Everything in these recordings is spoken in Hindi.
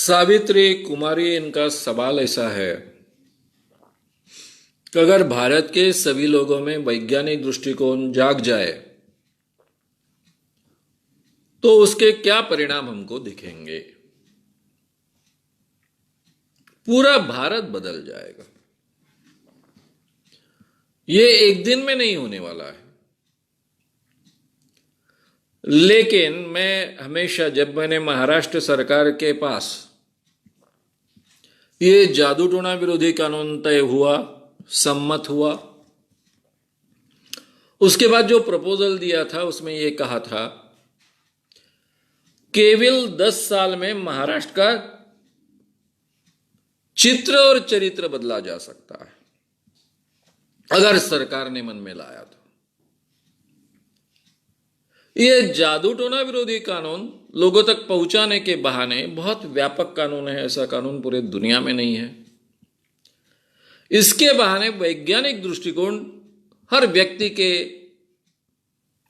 सावित्री कुमारी, इनका सवाल ऐसा है कि अगर भारत के सभी लोगों में वैज्ञानिक दृष्टिकोण जाग जाए तो उसके क्या परिणाम हमको दिखेंगे। पूरा भारत बदल जाएगा। ये एक दिन में नहीं होने वाला है। लेकिन मैं हमेशा, जब मैंने महाराष्ट्र सरकार के पास ये जादू टोना विरोधी कानून तय हुआ, सम्मत हुआ, उसके बाद जो प्रपोजल दिया था उसमें ये कहा था केवल 10 साल में महाराष्ट्र का चित्र और चरित्र बदला जा सकता है अगर सरकार ने मन में लाया तो। ये जादू टोना विरोधी कानून लोगों तक पहुंचाने के बहाने बहुत व्यापक कानून है। ऐसा कानून पूरे दुनिया में नहीं है। इसके बहाने वैज्ञानिक दृष्टिकोण हर व्यक्ति के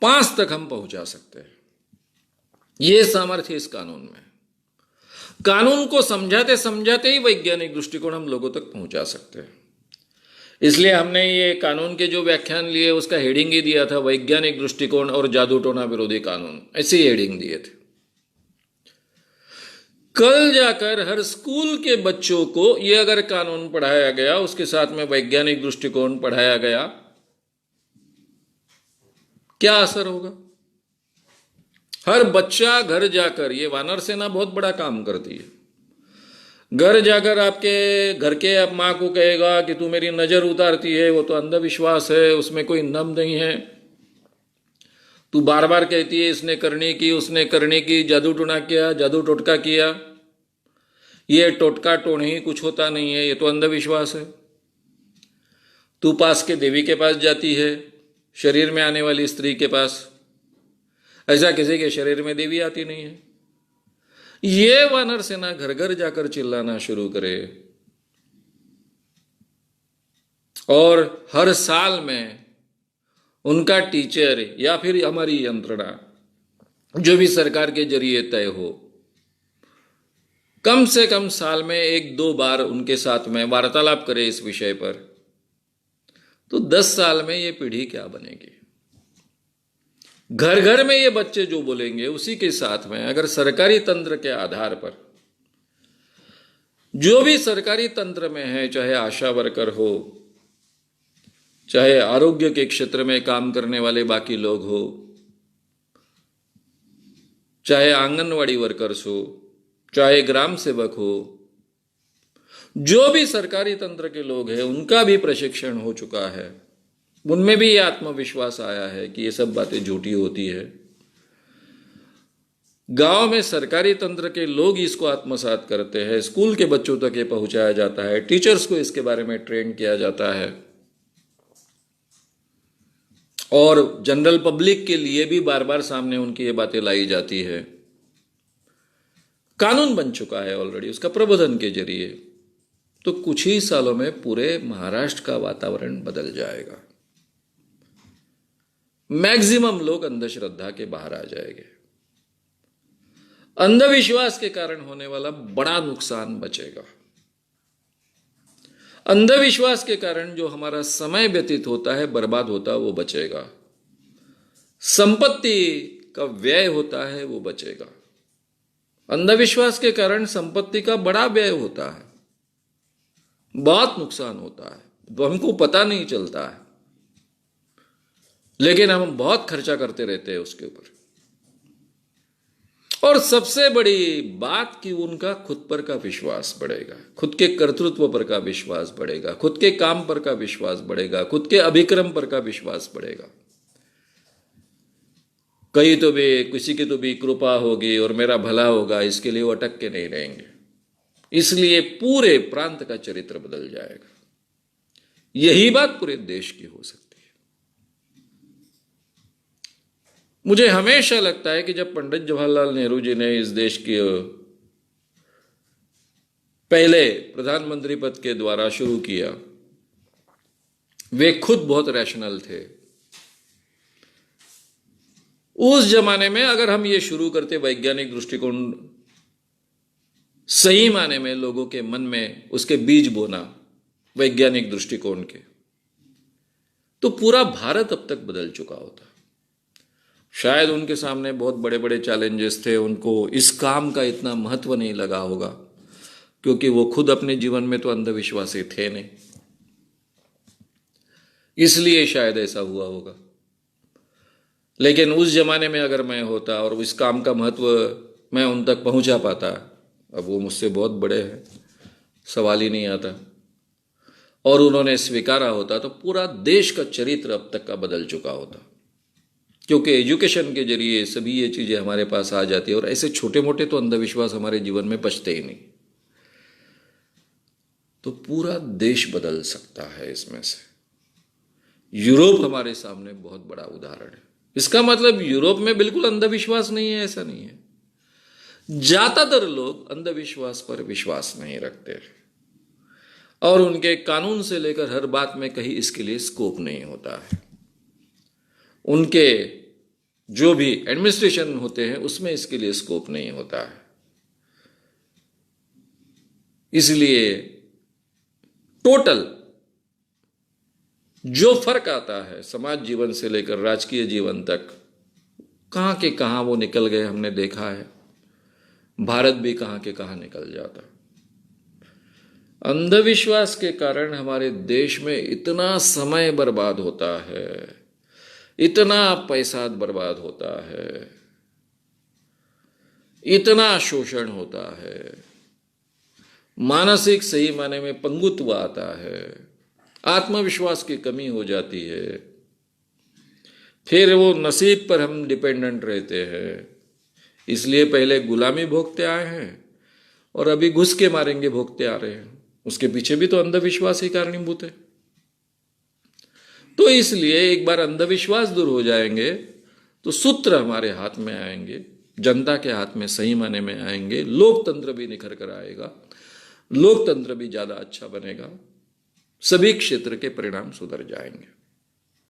पास तक हम पहुंचा सकते हैं। यह सामर्थ्य इस कानून में। कानून को समझाते समझाते ही वैज्ञानिक दृष्टिकोण हम लोगों तक पहुंचा सकते हैं। इसलिए हमने ये कानून के जो व्याख्यान लिए उसका हेडिंग ही दिया था, वैज्ञानिक दृष्टिकोण और जादू टोना विरोधी कानून। ऐसे ही हेडिंग दिए थे। कल जाकर हर स्कूल के बच्चों को ये अगर कानून पढ़ाया गया, उसके साथ में वैज्ञानिक दृष्टिकोण पढ़ाया गया, क्या असर होगा? हर बच्चा घर जाकर, ये वानर सेना बहुत बड़ा काम करती है, घर जाकर आपके घर के अब माँ को कहेगा कि तू मेरी नजर उतारती है, वो तो अंधविश्वास है, उसमें कोई दम नहीं है। तू बार बार कहती है इसने करने की, उसने करने की, जादू टोना किया, जादू टोटका किया। ये टोटका टोनी कुछ होता नहीं है, ये तो अंधविश्वास है। तू पास के देवी के पास जाती है, शरीर में आने वाली स्त्री के पास। ऐसा किसी के शरीर में देवी आती नहीं है। ये वानर सेना घर घर जाकर चिल्लाना शुरू करे और हर साल में उनका टीचर या फिर हमारी यंत्रणा जो भी सरकार के जरिए तय हो, कम से कम साल में 1-2 बार उनके साथ में वार्तालाप करे इस विषय पर, तो 10 साल में ये पीढ़ी क्या बनेगी। घर घर में ये बच्चे जो बोलेंगे, उसी के साथ में अगर सरकारी तंत्र के आधार पर जो भी सरकारी तंत्र में है, चाहे आशा वर्कर हो, चाहे आरोग्य के क्षेत्र में काम करने वाले बाकी लोग हो, चाहे आंगनवाड़ी वर्कर्स हो, चाहे ग्राम सेवक हो, जो भी सरकारी तंत्र के लोग हैं, उनका भी प्रशिक्षण हो चुका है। उनमें भी ये आत्मविश्वास आया है कि ये सब बातें झूठी होती है। गांव में सरकारी तंत्र के लोग इसको आत्मसात करते हैं, स्कूल के बच्चों तक ये पहुंचाया जाता है, टीचर्स को इसके बारे में ट्रेन किया जाता है और जनरल पब्लिक के लिए भी बार बार सामने उनकी ये बातें लाई जाती है। कानून बन चुका है ऑलरेडी उसका प्रबोधन के जरिए। तो कुछ ही सालों में पूरे महाराष्ट्र का वातावरण बदल जाएगा। मैक्सिमम लोग अंधश्रद्धा के बाहर आ जाएंगे। अंधविश्वास के कारण होने वाला बड़ा नुकसान बचेगा। अंधविश्वास के कारण जो हमारा समय व्यतीत होता है, बर्बाद होता है, वो बचेगा। संपत्ति का व्यय होता है, वो बचेगा। अंधविश्वास के कारण संपत्ति का बड़ा व्यय होता है, बहुत नुकसान होता है, तो हमको पता नहीं चलता है, लेकिन हम बहुत खर्चा करते रहते हैं उसके ऊपर। और सबसे बड़ी बात कि उनका खुद पर का विश्वास बढ़ेगा, खुद के कर्तृत्व पर का विश्वास बढ़ेगा, खुद के काम पर का विश्वास बढ़ेगा, खुद के अभिक्रम पर का विश्वास बढ़ेगा। कहीं तो भी किसी की तो भी कृपा होगी और मेरा भला होगा, इसके लिए वो अटक के नहीं रहेंगे। इसलिए पूरे प्रांत का चरित्र बदल जाएगा। यही बात पूरे देश की हो सकती है। मुझे हमेशा लगता है कि जब पंडित जवाहरलाल नेहरू जी ने इस देश के पहले प्रधानमंत्री पद के द्वारा शुरू किया, वे खुद बहुत रैशनल थे। उस जमाने में अगर हम ये शुरू करते वैज्ञानिक दृष्टिकोण सही माने में लोगों के मन में उसके बीज बोना वैज्ञानिक दृष्टिकोण के, तो पूरा भारत अब तक बदल चुका होता। शायद उनके सामने बहुत बड़े बड़े चैलेंजेस थे, उनको इस काम का इतना महत्व नहीं लगा होगा, क्योंकि वो खुद अपने जीवन में तो अंधविश्वासी थे नहीं, इसलिए शायद ऐसा हुआ होगा। लेकिन उस जमाने में अगर मैं होता और इस काम का महत्व मैं उन तक पहुंचा पाता, अब वो मुझसे बहुत बड़े हैं, सवाल ही नहीं आता, और उन्होंने स्वीकारा होता, तो पूरा देश का चरित्र अब तक का बदल चुका होता। क्योंकि एजुकेशन के जरिए सभी ये चीज़ें हमारे पास आ जाती है, और ऐसे छोटे मोटे तो अंधविश्वास हमारे जीवन में बचते ही नहीं, तो पूरा देश बदल सकता है इसमें से। यूरोप हमारे सामने बहुत बड़ा उदाहरण है। इसका मतलब यूरोप में बिल्कुल अंधविश्वास नहीं है, ऐसा नहीं है। ज्यादातर लोग अंधविश्वास पर विश्वास नहीं रखते, और उनके कानून से लेकर हर बात में कहीं इसके लिए स्कोप नहीं होता है। उनके जो भी एडमिनिस्ट्रेशन होते हैं उसमें इसके लिए स्कोप नहीं होता है। इसलिए टोटल जो फर्क आता है समाज जीवन से लेकर राजकीय जीवन तक, कहां के कहां वो निकल गए हमने देखा है। भारत भी कहां के कहां निकल जाता। अंधविश्वास के कारण हमारे देश में इतना समय बर्बाद होता है, इतना पैसा बर्बाद होता है, इतना शोषण होता है, मानसिक सही माने में पंगुत्व आता है, आत्मविश्वास की कमी हो जाती है, फिर वो नसीब पर हम डिपेंडेंट रहते हैं। इसलिए पहले गुलामी भोगते आए हैं और अभी घुस के मारेंगे भोगते आ रहे हैं। उसके पीछे भी तो अंधविश्वास ही कारणीभूत है। तो इसलिए एक बार अंधविश्वास दूर हो जाएंगे तो सूत्र हमारे हाथ में आएंगे, जनता के हाथ में सही माने में आएंगे, लोकतंत्र भी निखर कर आएगा, लोकतंत्र भी ज्यादा अच्छा बनेगा, सभी क्षेत्र के परिणाम सुधर जाएंगे।